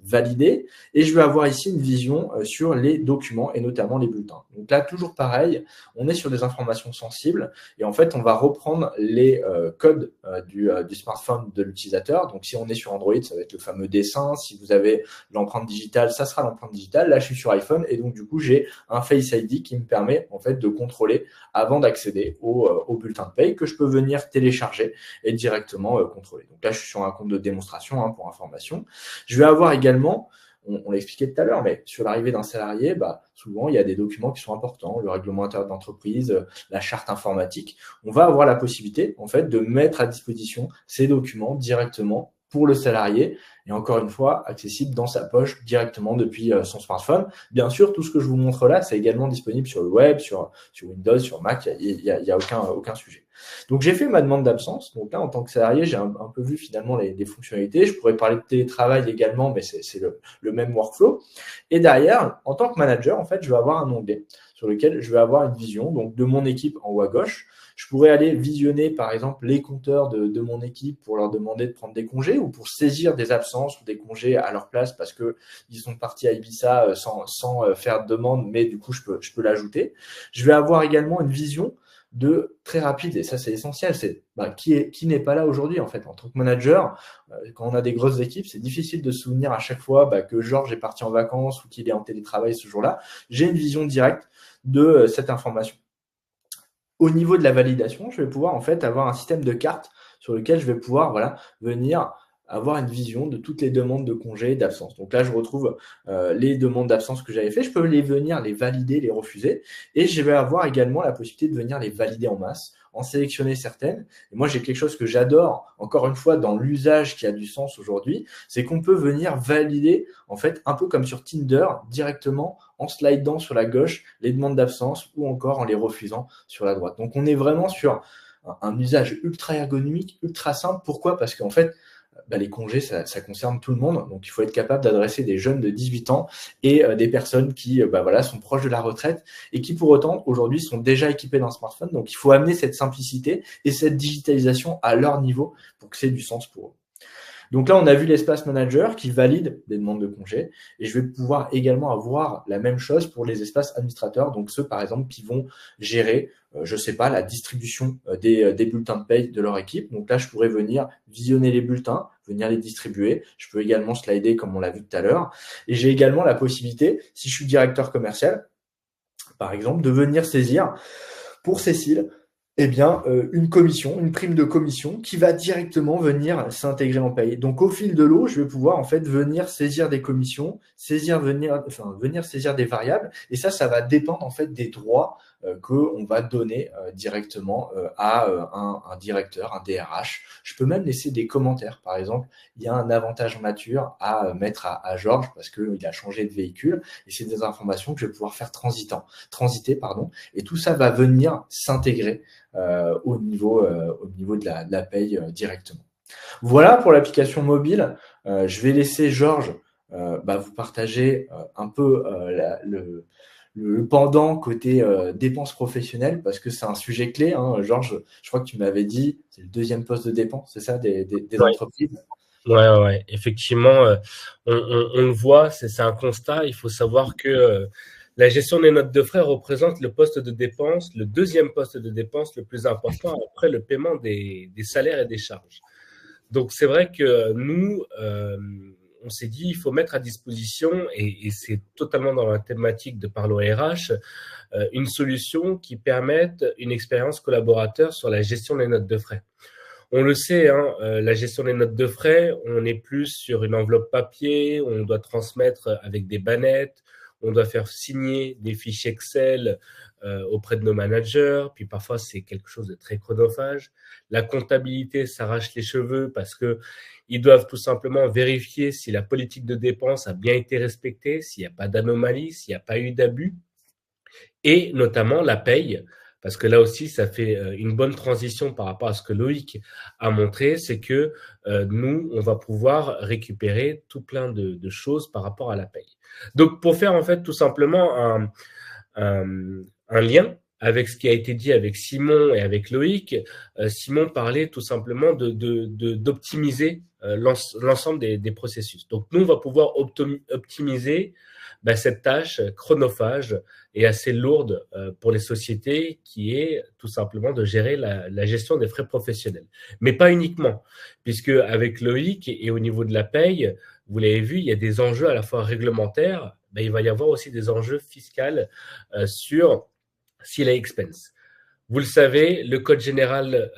validées. Et je vais avoir ici une vision sur les documents et notamment les bulletins. Donc là, toujours pareil, on est sur des informations sensibles et en fait, on va reprendre les codes du smartphone de l'utilisateur. Donc, si on est sur Android, ça va être le fameux dessin. Si vous avez l'empreinte digitale, ça sera l'empreinte digitale. Là, je suis sur iPhone et donc du coup, j'ai un Face ID qui me permet en fait de contrôler avant d'accéder au bulletin de paye que je peux venir télécharger et directement contrôler. Donc là, je suis sur un compte de démonstration pour information. Je vais avoir également on l'a expliqué tout à l'heure, mais sur l'arrivée d'un salarié, souvent, il y a des documents qui sont importants, le règlement intérieur d'entreprise, la charte informatique. On va avoir la possibilité, en fait, de mettre à disposition ces documents directement pour le salarié et encore une fois, accessible dans sa poche directement depuis son smartphone. Bien sûr, tout ce que je vous montre là, c'est également disponible sur le web, sur Windows, sur Mac, il y a aucun sujet. Donc, j'ai fait ma demande d'absence. Donc là, en tant que salarié, j'ai un peu vu finalement les fonctionnalités. Je pourrais parler de télétravail également, mais c'est le même workflow. Et derrière, en tant que manager, en fait, je vais avoir un onglet sur lequel je vais avoir une vision donc de mon équipe en haut à gauche. Je pourrais aller visionner, par exemple, les compteurs de mon équipe pour leur demander de prendre des congés ou pour saisir des absences ou des congés à leur place parce que ils sont partis à Ibiza sans faire de demande, mais du coup, je peux l'ajouter. Je vais avoir également une vision de très rapide, et ça c'est essentiel, c'est qui n'est pas là aujourd'hui en fait en tant que manager. Quand on a des grosses équipes, c'est difficile de se souvenir à chaque fois que Georges est parti en vacances ou qu'il est en télétravail ce jour-là. J'ai une vision directe de cette information. Au niveau de la validation, je vais pouvoir en fait avoir un système de cartes sur lequel je vais pouvoir venir avoir une vision de toutes les demandes de congés et d'absence. Donc là, je retrouve les demandes d'absence que j'avais fait. Je peux venir les valider, les refuser. Et je vais avoir également la possibilité de venir les valider en masse, en sélectionner certaines. Et moi, j'ai quelque chose que j'adore, encore une fois, dans l'usage qui a du sens aujourd'hui, c'est qu'on peut venir valider, en fait, un peu comme sur Tinder, directement en slidant sur la gauche les demandes d'absence ou encore en les refusant sur la droite. Donc, on est vraiment sur un usage ultra ergonomique, ultra simple. Pourquoi ? Parce qu'en fait, les congés, ça concerne tout le monde. Donc, il faut être capable d'adresser des jeunes de 18 ans et des personnes qui sont proches de la retraite et qui, pour autant, aujourd'hui, sont déjà équipés d'un smartphone. Donc, il faut amener cette simplicité et cette digitalisation à leur niveau pour que c'est du sens pour eux. Donc là, on a vu l'espace manager qui valide des demandes de congés et je vais pouvoir également avoir la même chose pour les espaces administrateurs, donc ceux par exemple qui vont gérer, la distribution des bulletins de paye de leur équipe. Donc là, je pourrais venir visionner les bulletins, venir les distribuer. Je peux également slider comme on l'a vu tout à l'heure. Et j'ai également la possibilité, si je suis directeur commercial, par exemple, de venir saisir pour Cécile une commission, une prime de commission qui va directement venir s'intégrer en paye. Donc, au fil de l'eau, je vais pouvoir en fait venir saisir des commissions, venir saisir des variables. Et ça va dépendre en fait des droits qu'on va donner directement à un directeur, un DRH. Je peux même laisser des commentaires. Par exemple, il y a un avantage en nature à mettre à Georges parce qu'il a changé de véhicule et c'est des informations que je vais pouvoir faire transiter. Et tout ça va venir s'intégrer au niveau de la paye directement. Voilà pour l'application mobile. Je vais laisser Georges vous partager un peu le pendant côté dépenses professionnelles, parce que c'est un sujet clé. Hein. Georges, je crois que tu m'avais dit, c'est le deuxième poste de dépense, c'est ça, des Ouais. entreprises? Ouais. Effectivement, on le voit, c'est un constat. Il faut savoir que la gestion des notes de frais représente le poste de dépense, le deuxième poste de dépense le plus important après le paiement des salaires et des charges. Donc, c'est vrai que nous, on s'est dit, il faut mettre à disposition, et c'est totalement dans la thématique de Parlons RH, une solution qui permette une expérience collaborateur sur la gestion des notes de frais. On le sait, hein, la gestion des notes de frais, on est plus sur une enveloppe papier, on doit transmettre avec des bannettes, on doit faire signer des fiches Excel auprès de nos managers, puis parfois c'est quelque chose de très chronophage. La comptabilité s'arrache les cheveux parce que ils doivent tout simplement vérifier si la politique de dépense a bien été respectée, s'il n'y a pas d'anomalie, s'il n'y a pas eu d'abus, et notamment la paye. Parce que là aussi, ça fait une bonne transition par rapport à ce que Loïc a montré, c'est que nous, on va pouvoir récupérer tout plein de choses par rapport à la paye. Donc, pour faire en fait tout simplement un lien avec ce qui a été dit avec Simon et avec Loïc, Simon parlait tout simplement d'optimiser l'ensemble des processus. Donc, nous, on va pouvoir optimiser cette tâche chronophage et assez lourde pour les sociétés, qui est tout simplement de gérer la gestion des frais professionnels. Mais pas uniquement, puisque avec Loïc et au niveau de la paye, vous l'avez vu, il y a des enjeux à la fois réglementaires, il va y avoir aussi des enjeux fiscaux sur CLA Expense. Vous le savez, le Code général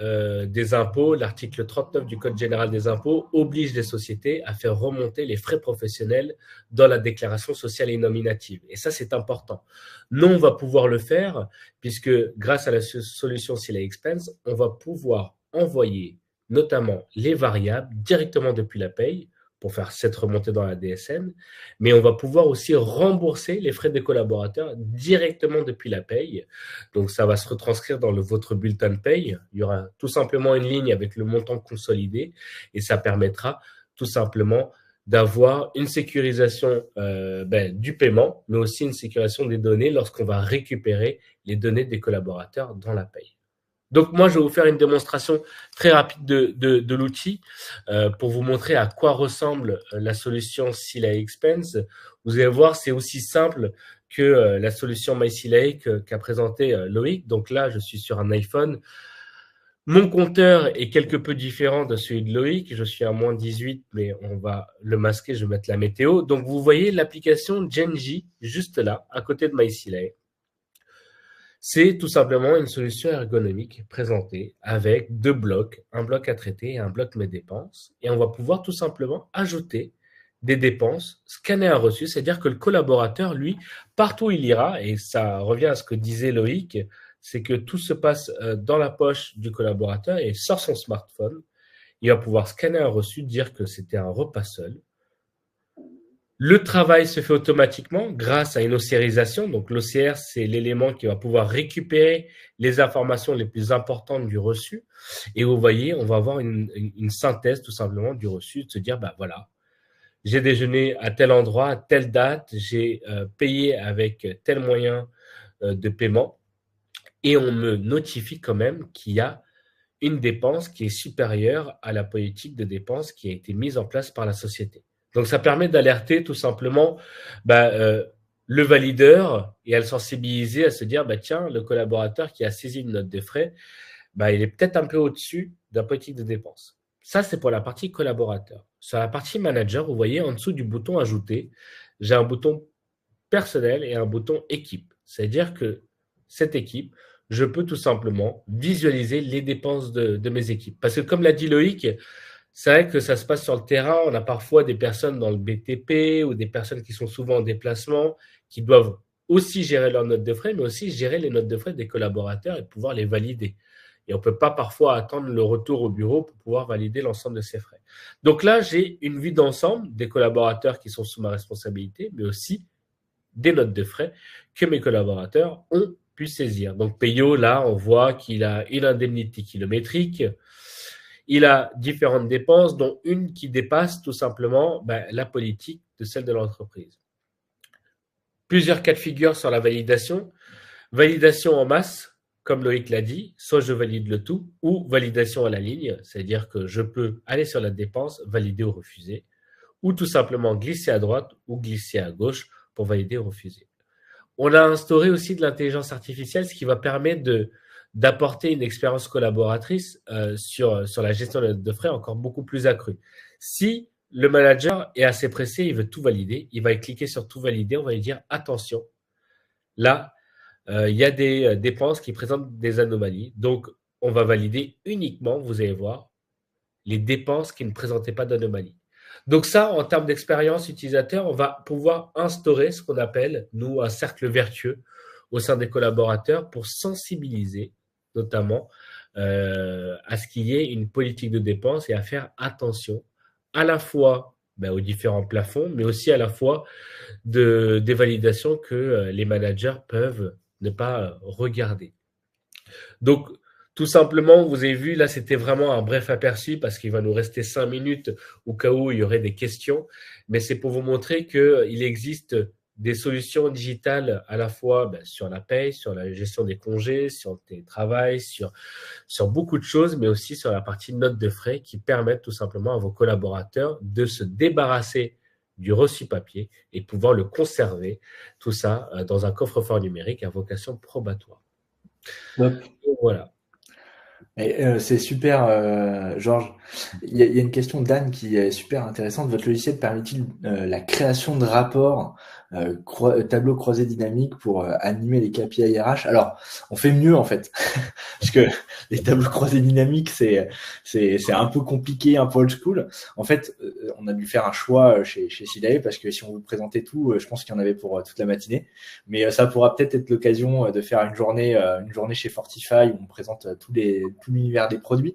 des impôts, l'article 39 du Code général des impôts, oblige les sociétés à faire remonter les frais professionnels dans la déclaration sociale et nominative. Et ça, c'est important. Nous, on va pouvoir le faire puisque grâce à la solution CLA Expense, on va pouvoir envoyer notamment les variables directement depuis la paye pour faire cette remontée dans la DSN, mais on va pouvoir aussi rembourser les frais des collaborateurs directement depuis la paye. Donc, ça va se retranscrire dans votre bulletin de paye. Il y aura tout simplement une ligne avec le montant consolidé et ça permettra tout simplement d'avoir une sécurisation du paiement, mais aussi une sécurisation des données lorsqu'on va récupérer les données des collaborateurs dans la paye. Donc, moi, je vais vous faire une démonstration très rapide de l'outil pour vous montrer à quoi ressemble la solution CLA Expense. Vous allez voir, c'est aussi simple que la solution MyCLA qu'a présenté Loïc. Donc là, je suis sur un iPhone. Mon compteur est quelque peu différent de celui de Loïc. Je suis à moins 18, mais on va le masquer. Je vais mettre la météo. Donc, vous voyez l'application Genji juste là, à côté de MyCLA. C'est tout simplement une solution ergonomique présentée avec deux blocs, un bloc à traiter et un bloc mes dépenses. Et on va pouvoir tout simplement ajouter des dépenses, scanner un reçu, c'est-à-dire que le collaborateur, lui, partout où il ira, et ça revient à ce que disait Loïc, c'est que tout se passe dans la poche du collaborateur et il sort son smartphone. Il va pouvoir scanner un reçu, dire que c'était un repas seul. Le travail se fait automatiquement grâce à une océrisation. Donc, l'OCR, c'est l'élément qui va pouvoir récupérer les informations les plus importantes du reçu. Et vous voyez, on va avoir une synthèse tout simplement du reçu, de se dire, voilà, j'ai déjeuné à tel endroit, à telle date, j'ai payé avec tel moyen de paiement. Et on me notifie quand même qu'il y a une dépense qui est supérieure à la politique de dépense qui a été mise en place par la société. Donc, ça permet d'alerter tout simplement le valideur et à le sensibiliser, à se dire, tiens, le collaborateur qui a saisi une note de frais, il est peut-être un peu au-dessus de la politique de dépense. Ça, c'est pour la partie collaborateur. Sur la partie manager, vous voyez en dessous du bouton ajouter, j'ai un bouton personnel et un bouton équipe. C'est-à-dire que cette équipe, je peux tout simplement visualiser les dépenses de mes équipes. Parce que comme l'a dit Loïc, c'est vrai que ça se passe sur le terrain. On a parfois des personnes dans le BTP ou des personnes qui sont souvent en déplacement qui doivent aussi gérer leurs notes de frais, mais aussi gérer les notes de frais des collaborateurs et pouvoir les valider. Et on ne peut pas parfois attendre le retour au bureau pour pouvoir valider l'ensemble de ces frais. Donc là, j'ai une vue d'ensemble des collaborateurs qui sont sous ma responsabilité, mais aussi des notes de frais que mes collaborateurs ont pu saisir. Donc Payo, là, on voit qu'il a une indemnité kilométrique. Il a différentes dépenses, dont une qui dépasse tout simplement la politique de celle de l'entreprise. Plusieurs cas de figure sur la validation. Validation en masse, comme Loïc l'a dit, soit je valide le tout, ou validation à la ligne, c'est-à-dire que je peux aller sur la dépense, valider ou refuser, ou tout simplement glisser à droite ou glisser à gauche pour valider ou refuser. On a instauré aussi de l'intelligence artificielle, ce qui va permettre d'apporter une expérience collaboratrice sur la gestion de frais encore beaucoup plus accrue. Si le manager est assez pressé, il veut tout valider, il va cliquer sur tout valider, on va lui dire attention, là, il y a des dépenses qui présentent des anomalies, donc on va valider uniquement, vous allez voir, les dépenses qui ne présentaient pas d'anomalies. Donc ça, en termes d'expérience utilisateur, on va pouvoir instaurer ce qu'on appelle, nous, un cercle vertueux au sein des collaborateurs pour sensibiliser notamment à ce qu'il y ait une politique de dépenses et à faire attention à la fois aux différents plafonds, mais aussi à la fois des validations que les managers peuvent ne pas regarder. Donc, tout simplement, vous avez vu, là, c'était vraiment un bref aperçu parce qu'il va nous rester 5 minutes au cas où il y aurait des questions. Mais c'est pour vous montrer qu'il existe des solutions digitales à la fois sur la paye, sur la gestion des congés, sur le télétravail, sur beaucoup de choses, mais aussi sur la partie notes de frais qui permettent tout simplement à vos collaborateurs de se débarrasser du reçu papier et pouvoir le conserver, tout ça dans un coffre-fort numérique à vocation probatoire. Donc, voilà. C'est super, Georges. Il y a une question d'Anne qui est super intéressante. Votre logiciel permet-il la création de rapports, tableau croisé dynamique pour animer les KPI RH? Alors, on fait mieux en fait, parce que les tableaux croisés dynamiques, c'est un peu compliqué, un peu old school. En fait, on a dû faire un choix chez Silae parce que si on vous présentait tout, je pense qu'il y en avait pour toute la matinée. Mais ça pourra peut-être être l'occasion de faire une journée chez Fortify où on présente tout l'univers des produits.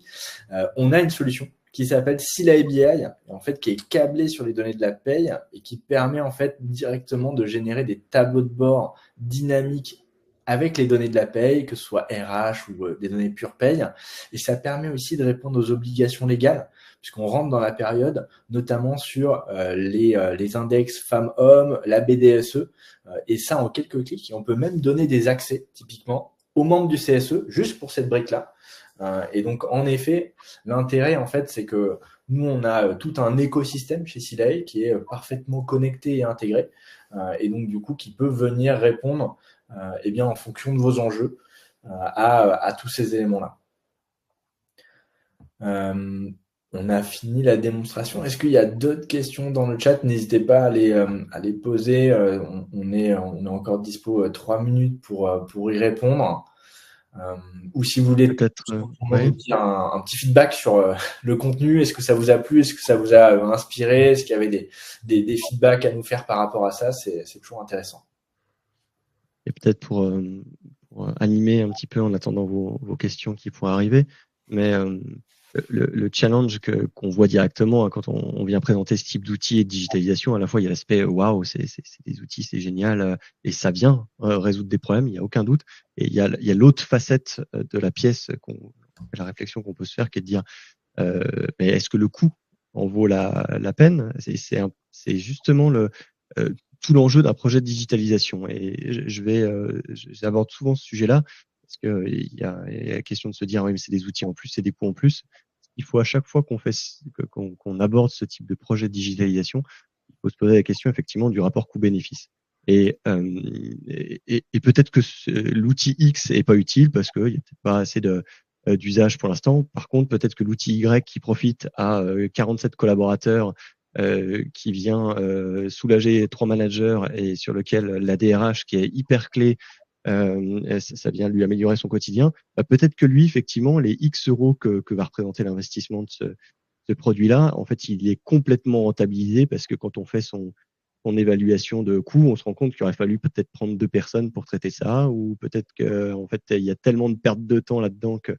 On a une solution qui s'appelle Silae BI, en fait, qui est câblée sur les données de la paye et qui permet en fait directement de générer des tableaux de bord dynamiques avec les données de la paye, que ce soit RH ou des données pure paye. Et ça permet aussi de répondre aux obligations légales, puisqu'on rentre dans la période, notamment sur les index femmes-hommes, la BDSE, et ça en quelques clics. Et on peut même donner des accès, typiquement, aux membres du CSE, juste pour cette brique-là. Et donc, en effet, l'intérêt, en fait, c'est que nous, on a tout un écosystème chez Silae qui est parfaitement connecté et intégré, et donc, du coup, qui peut venir répondre en fonction de vos enjeux à tous ces éléments-là. On a fini la démonstration. Est-ce qu'il y a d'autres questions dans le chat? N'hésitez pas à les poser. On est encore dispo 3 minutes pour y répondre. Ou si vous voulez peut-être un petit feedback sur le contenu, est-ce que ça vous a plu, est-ce que ça vous a inspiré, est-ce qu'il y avait des feedbacks à nous faire par rapport à ça, c'est toujours intéressant. Et peut-être pour animer un petit peu en attendant vos questions qui pourraient arriver, mais le challenge qu'on voit directement quand on vient présenter ce type d'outils et de digitalisation, à la fois il y a l'aspect waouh, c'est des outils, c'est génial, et ça vient résoudre des problèmes, il y a aucun doute. Et il y a l'autre facette de la pièce, la réflexion qu'on peut se faire, qui est de dire mais est-ce que le coût en vaut la peine? C'est justement tout l'enjeu d'un projet de digitalisation. Et j'aborde souvent ce sujet-là parce que il y a la question de se dire oui, mais c'est des outils en plus, c'est des coûts en plus. Il faut à chaque fois qu'on aborde ce type de projet de digitalisation, il faut se poser la question effectivement du rapport coût-bénéfice. Et peut-être que l'outil X est pas utile parce qu'il y a peut-être pas assez d'usage pour l'instant. Par contre, peut-être que l'outil Y qui profite à 47 collaborateurs, qui vient soulager 3 managers et sur lequel la DRH qui est hyper clé, ça vient lui améliorer son quotidien. Peut-être que lui, effectivement, les X euros que va représenter l'investissement de ce produit-là, en fait, il est complètement rentabilisé parce que quand on fait son évaluation de coût, on se rend compte qu'il aurait fallu peut-être prendre 2 personnes pour traiter ça, ou peut-être que en fait il y a tellement de perte de temps là-dedans que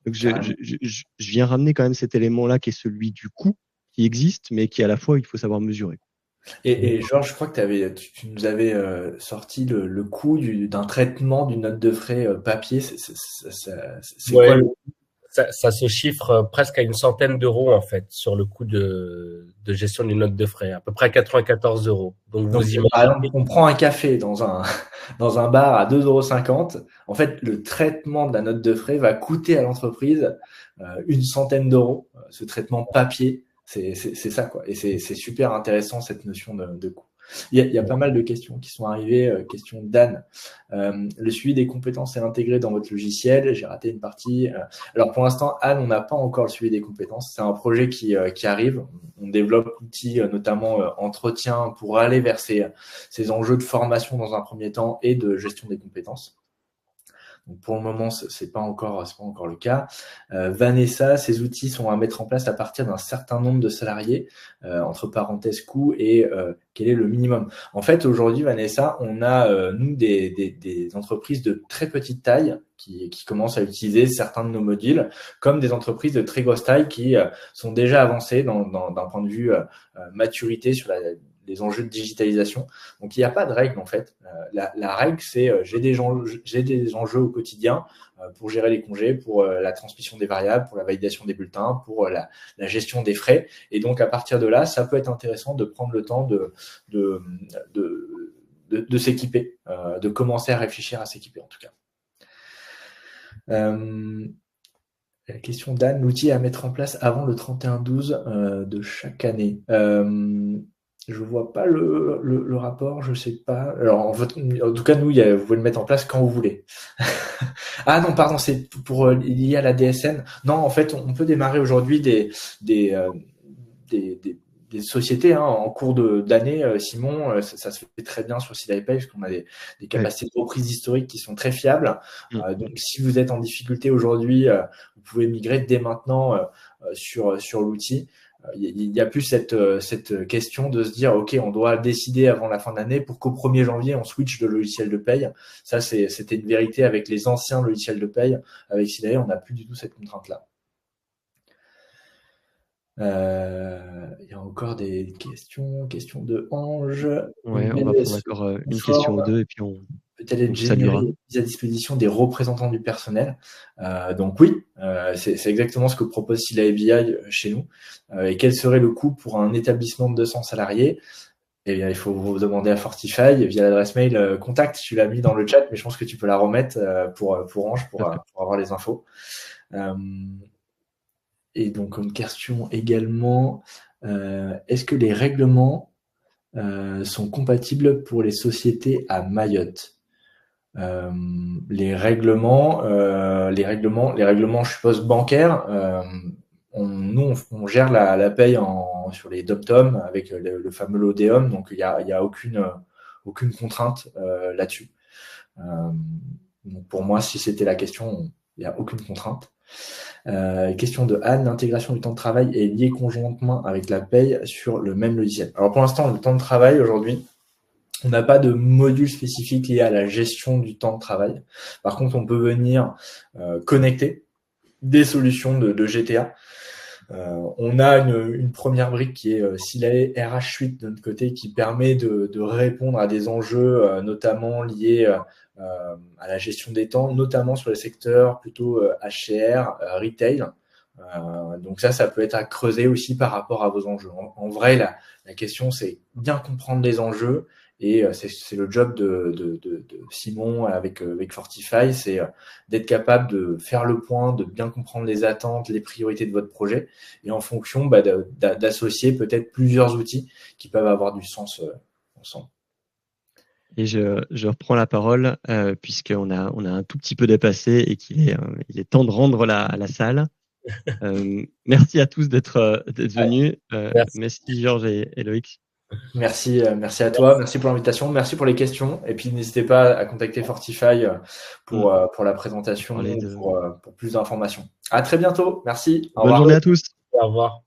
donc je viens ramener quand même cet élément-là qui est celui du coût qui existe, mais qui à la fois il faut savoir mesurer. Et Georges, je crois que tu nous avais sorti le coût d'un traitement d'une note de frais papier. C'est ouais, quoi ça se chiffre presque à une centaine d'euros en fait sur le coût de gestion d'une note de frais, à peu près à 94 euros. Donc vous imaginez. Par exemple, on prend un café dans un bar à 2,50 €. En fait, le traitement de la note de frais va coûter à l'entreprise une centaine d'euros. Ce traitement papier, c'est ça quoi. Et c'est super intéressant cette notion de coût. Il y a pas mal de questions qui sont arrivées. Question d'Anne. Le suivi des compétences est intégré dans votre logiciel. J'ai raté une partie. Alors pour l'instant, Anne, on n'a pas encore le suivi des compétences. C'est un projet qui arrive. On développe l'outil, notamment entretien, pour aller vers ces enjeux de formation dans un premier temps et de gestion des compétences. Donc pour le moment, c'est pas encore le cas. Vanessa, ces outils sont à mettre en place à partir d'un certain nombre de salariés, entre parenthèses coûts, et quel est le minimum. En fait, aujourd'hui, Vanessa, on a nous des entreprises de très petite taille qui commencent à utiliser certains de nos modules, comme des entreprises de très grosse taille qui sont déjà avancées d'un point de vue maturité sur les enjeux de digitalisation. Donc, il n'y a pas de règle, en fait. La règle, c'est j'ai des enjeux au quotidien pour gérer les congés, pour la transmission des variables, pour la validation des bulletins, pour la gestion des frais. Et donc, à partir de là, ça peut être intéressant de prendre le temps de s'équiper, de commencer à réfléchir à s'équiper, en tout cas. La question d'Anne, l'outil à mettre en place avant le 31/12 de chaque année. Je vois pas le rapport, je sais pas. Alors en tout cas, nous, vous pouvez le mettre en place quand vous voulez. Ah non, pardon, c'est pour lié à la DSN. Non, en fait, on peut démarrer aujourd'hui des sociétés en cours d'année. Simon, ça se fait très bien sur SilaPay parce qu'on a des capacités de reprise historiques qui sont très fiables. Donc, si vous êtes en difficulté aujourd'hui, vous pouvez migrer dès maintenant sur l'outil. Il n'y a plus cette question de se dire ok, on doit décider avant la fin de l'année pour qu'au 1er janvier on switch de logiciel de paye. Ça, c'était une vérité avec les anciens logiciels de paye. Avec SilaPay, on n'a plus du tout cette contrainte-là. Il y a encore des questions de Ange. Ouais, on va prendre encore une question ou deux et puis on peut-être être généré mise à disposition des représentants du personnel. Donc oui, c'est exactement ce que propose SilaBI chez nous. Et quel serait le coût pour un établissement de 200 salariés? Eh bien, il faut vous demander à Fortify via l'adresse mail contact. Tu l'as mis dans le chat, mais je pense que tu peux la remettre pour Ange pour avoir les infos. Et donc une question également, est-ce que les règlements sont compatibles pour les sociétés à Mayotte? Les règlements, je suppose bancaires. Nous, on gère la paye sur les DomTom avec le fameux Lodeum, donc il y a aucune contrainte là-dessus. Donc pour moi, si c'était la question, il n'y a aucune contrainte. Question de Anne, l'intégration du temps de travail est liée conjointement avec la paye sur le même logiciel. Alors pour l'instant, le temps de travail aujourd'hui, on n'a pas de module spécifique lié à la gestion du temps de travail. Par contre, on peut venir connecter des solutions de GTA. On a une première brique qui est SilaPay RH Suite de notre côté qui permet de répondre à des enjeux notamment liés à la gestion des temps, notamment sur les secteurs plutôt HR, retail. Donc ça peut être à creuser aussi par rapport à vos enjeux. En vrai, la question, c'est bien comprendre les enjeux. Et c'est le job de Simon avec Fortify, c'est d'être capable de faire le point, de bien comprendre les attentes, les priorités de votre projet, et en fonction d'associer peut-être plusieurs outils qui peuvent avoir du sens ensemble. Et je reprends la parole puisqu'on a un tout petit peu dépassé et il est temps de rendre la salle. Merci à tous d'être venus. Merci Georges et Loïc. Merci à toi, merci pour l'invitation, merci pour les questions, et puis n'hésitez pas à contacter Fortify pour la présentation, pour plus d'informations. À très bientôt, merci. Bonne journée à tous. Au revoir.